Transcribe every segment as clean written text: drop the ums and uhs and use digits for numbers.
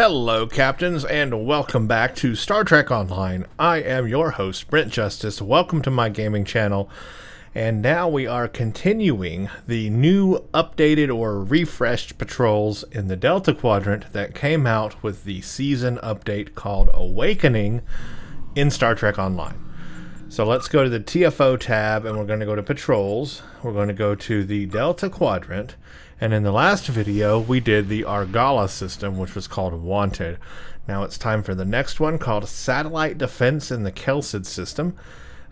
Hello, Captains, and welcome back to Star Trek Online. I am your host, Brent Justice. Welcome to my gaming channel. And now we are continuing the new updated or refreshed patrols in the Delta Quadrant that came out with the season update called Awakening in Star Trek Online. So let's go to the TFO tab, and we're going to go to Patrols. We're going to go to the Delta Quadrant. And in the last video, we did the Argala system, which was called Wanted. Now it's time for the next one, called Satellite Defense in the Kelsid system.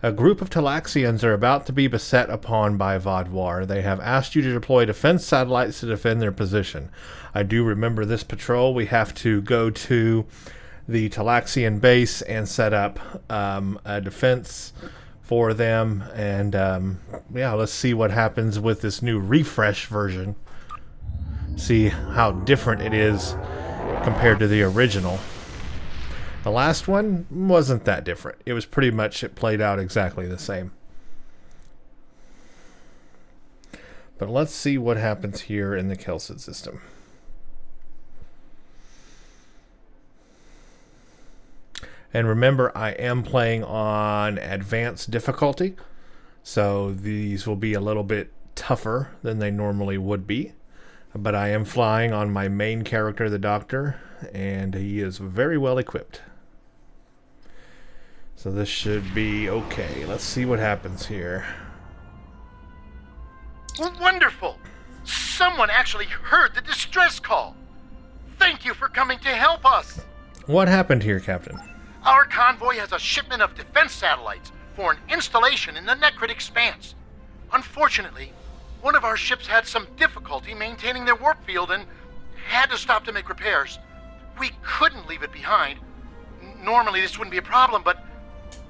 A group of talaxians are about to be beset upon by vaadwaur. They have asked you to deploy defense satellites to defend their position. I do remember this patrol. We have to go to the talaxian base and set up a defense for them. And yeah, let's see what happens with this new refresh version. See how different it is compared to the original. The last one wasn't that different. It was pretty much, it played out exactly the same. But let's see what happens here in the Kelsid system. And remember, I am playing on advanced difficulty, so these will be a little bit tougher than they normally would be. But I am flying on my main character, the Doctor, and he is very well equipped. So this should be okay. Let's see what happens here. Wonderful! Someone actually heard the distress call. Thank you for coming to help us. What happened here, Captain? Our convoy has a shipment of defense satellites for an installation in the Necrit Expanse. Unfortunately, one of our ships had some difficulty maintaining their warp field and had to stop to make repairs. We couldn't leave it behind. Normally this wouldn't be a problem, but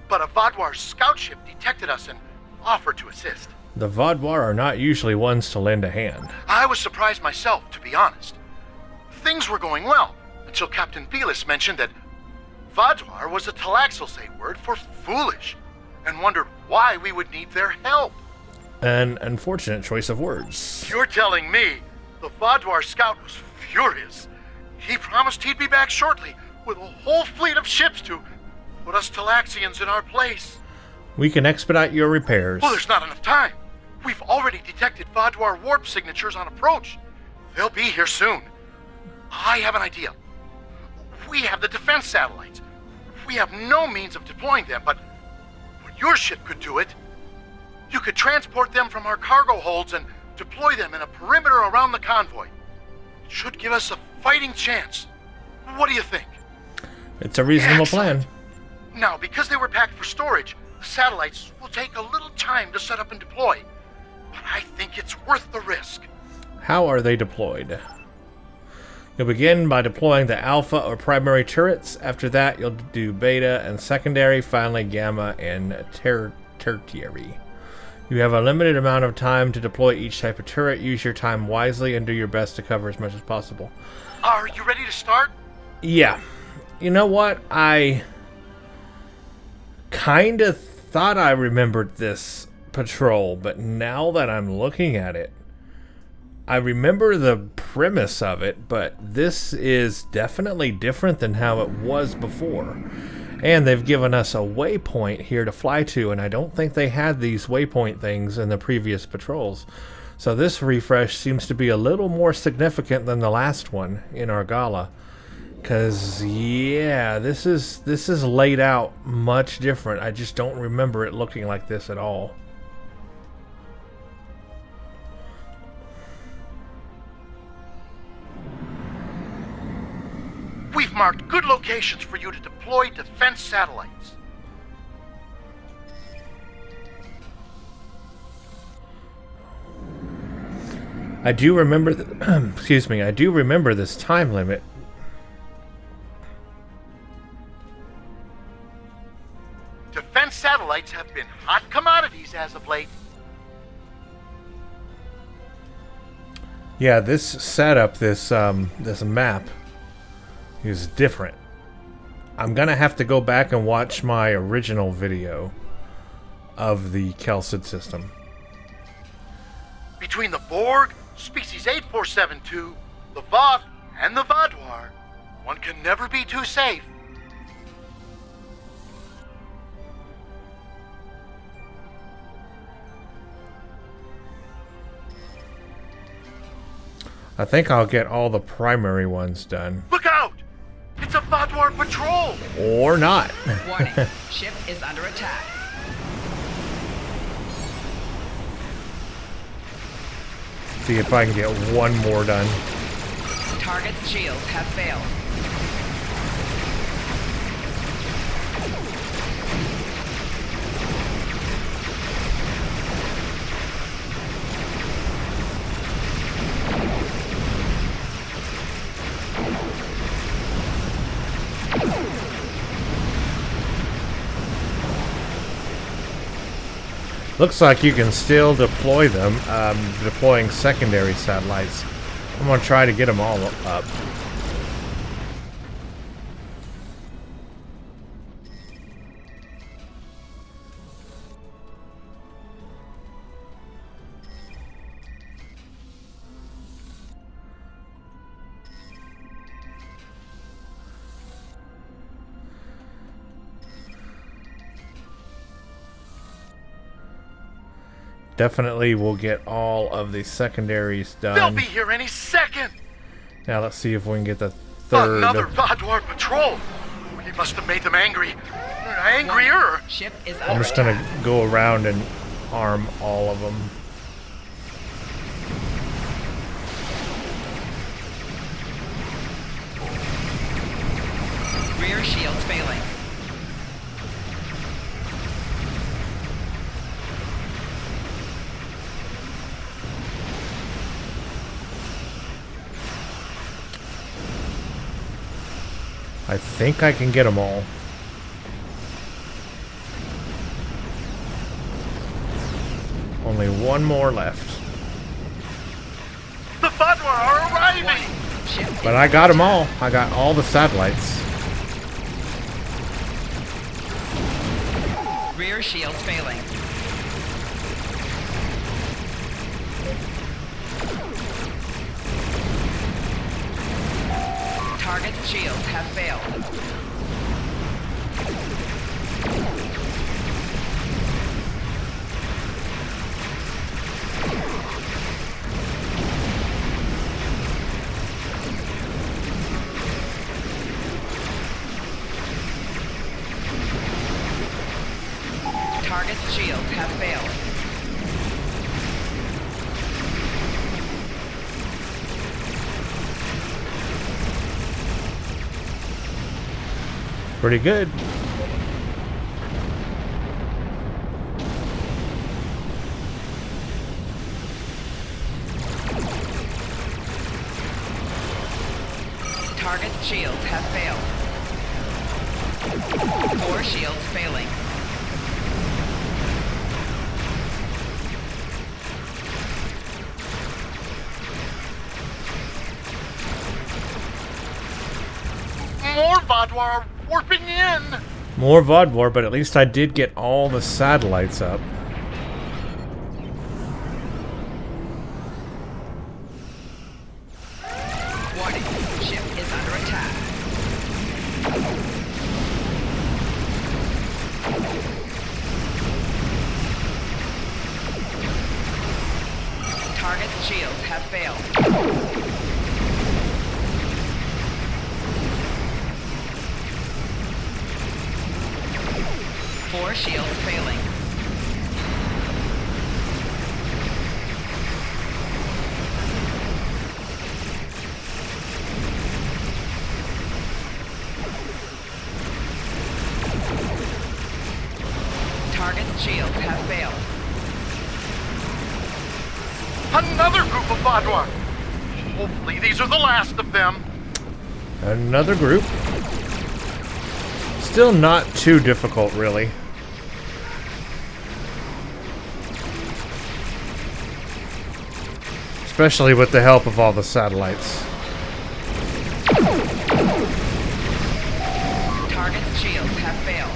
a vaadwaur scout ship detected us and offered to assist. The vaadwaur are not usually ones to lend a hand. I was surprised myself, to be honest. Things were going well until Captain Velis mentioned that vaadwaur was a talaxian word for foolish, and wondered why we would need their help. An unfortunate choice of words. You're telling me the vaadwaur scout was furious. He promised he'd be back shortly with a whole fleet of ships to put us talaxians in our place. We can expedite your repairs. Well, there's not enough time. We've already detected vaadwaur warp signatures on approach. They'll be here soon. I have an idea. We have the defense satellites. We have no means of deploying them, but your ship could do it. You could transport them from our cargo holds and deploy them in a perimeter around the convoy. It should give us a fighting chance. What do you think? It's a reasonable Excellent. plan. Now, because they were packed for storage, the satellites will take a little time to set up and deploy. But I think it's worth the risk. How are they deployed? You'll begin by deploying the alpha or primary turrets. After that, you'll do beta and secondary, finally gamma and tertiary. You have a limited amount of time to deploy each type of turret. Use your time wisely and do your best to cover as much as possible. Are you ready to start? Yeah. You know what? I kind of thought I remembered this patrol, but now that I'm looking at it, I remember the premise of it, but this is definitely different than how it was before. And they've given us a waypoint here to fly to, and I don't think they had these waypoint things in the previous patrols. So this refresh seems to be a little more significant than the last one in Argala. Because, yeah, this is laid out much different. I just don't remember it looking like this at all. We've marked good locations for you to deploy defense satellites. I do remember excuse me, I do remember this time limit. Defense satellites have been hot commodities as of late. Yeah, this setup, this map is different. I'm gonna have to go back and watch my original video of the Kelsid system. Between the Borg, Species 8472, the Voth, and the vaadwaur, One can never be too safe. I think I'll get all the primary ones done. Look out! It's a vaadwaur patrol! Or not. Warning, ship is under attack. See if I can get one more done. Target's shields have failed. Looks like you can still deploy them, deploying secondary satellites. I'm going to try to get them all up. Definitely will get all of the secondaries They'll done. be here any second! Now let's see if we can get the third. Another vaadwaur patrol! We must have made them angry. Angrier! Ship is I'm under just going attack. to go around and arm all of them. Rear shields failing. I think I can get them all. Only one more left. The vaadwaur are arriving! Warning, ship is But I got them all. I got all the satellites. rear shields failing. Target's shields have failed. Target's shields have failed. Pretty good. Target's shields have failed. 4 shields failing. More vaadwaur are warping in! More vaadwaur, but at least I did get all the satellites up. Warning, ship is under attack. Target's shields have failed. Four shields failing. Target's shields have failed. Another group of vaadwaur! Hopefully these are the last of them. Another group. Still not too difficult, really. Especially with the help of all the satellites. Target's shields have failed.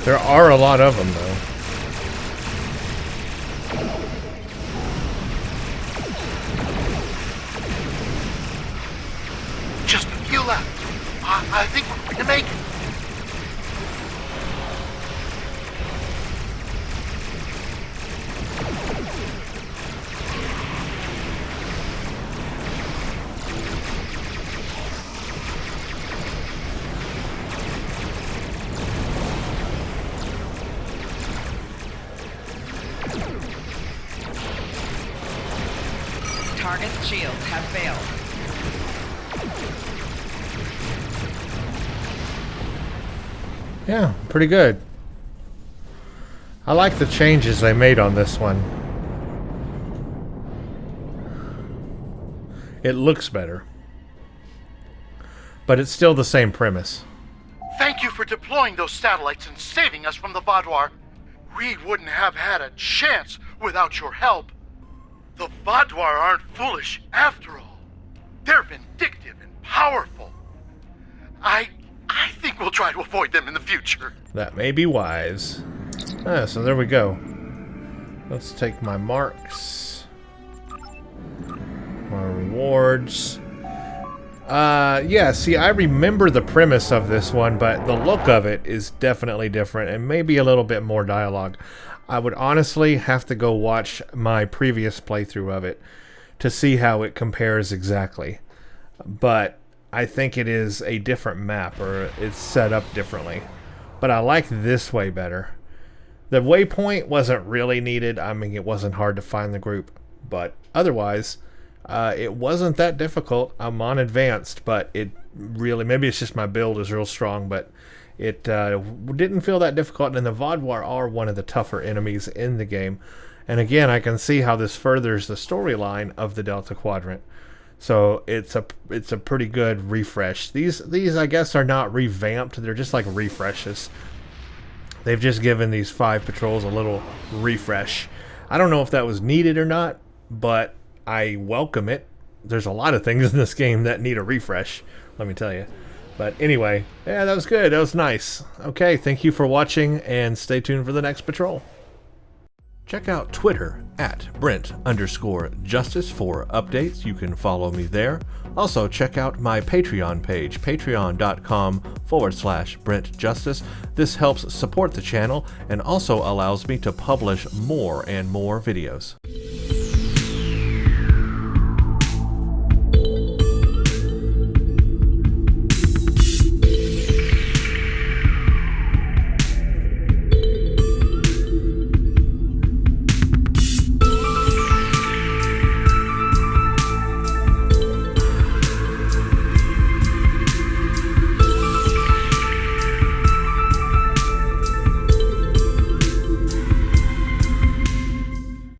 There are a lot of them, though. Just a few left. I think we're going to make it. Target's shields have failed. Yeah, pretty good. I like the changes they made on this one. It looks better. But it's still the same premise. Thank you for deploying those satellites and saving us from the vaadwaur. We wouldn't have had a chance without your help. The vaadwaur aren't foolish after all. They're vindictive and powerful. I think we'll try to avoid them in the future. That may be wise. Ah, so there we go. Let's take my marks. My rewards. Yeah, see, I remember the premise of this one, but the look of it is definitely different and maybe a little bit more dialogue. I would honestly have to go watch my previous playthrough of it to see how it compares exactly. But I think it is a different map, or it's set up differently. But I like this way better. The waypoint wasn't really needed. I mean, it wasn't hard to find the group. But otherwise, it wasn't that difficult. I'm on advanced, but it really, maybe it's just my build is real strong, but it didn't feel that difficult. And the vaadwaur are one of the tougher enemies in the game. And again, I can see how this furthers the storyline of the Delta Quadrant. So it's a pretty good refresh. These I guess are not revamped. They're just like refreshes. They've just given these 5 patrols a little refresh. I don't know if that was needed or not, but I welcome it. There's a lot of things in this game that need a refresh, let me tell you. But anyway, yeah, that was good. That was nice. Okay, thank you for watching, and stay tuned for the next patrol. Check out Twitter at Brent_Justice for updates. You can follow me there. Also, check out my Patreon page, patreon.com/Brent Justice. This helps support the channel and also allows me to publish more and more videos.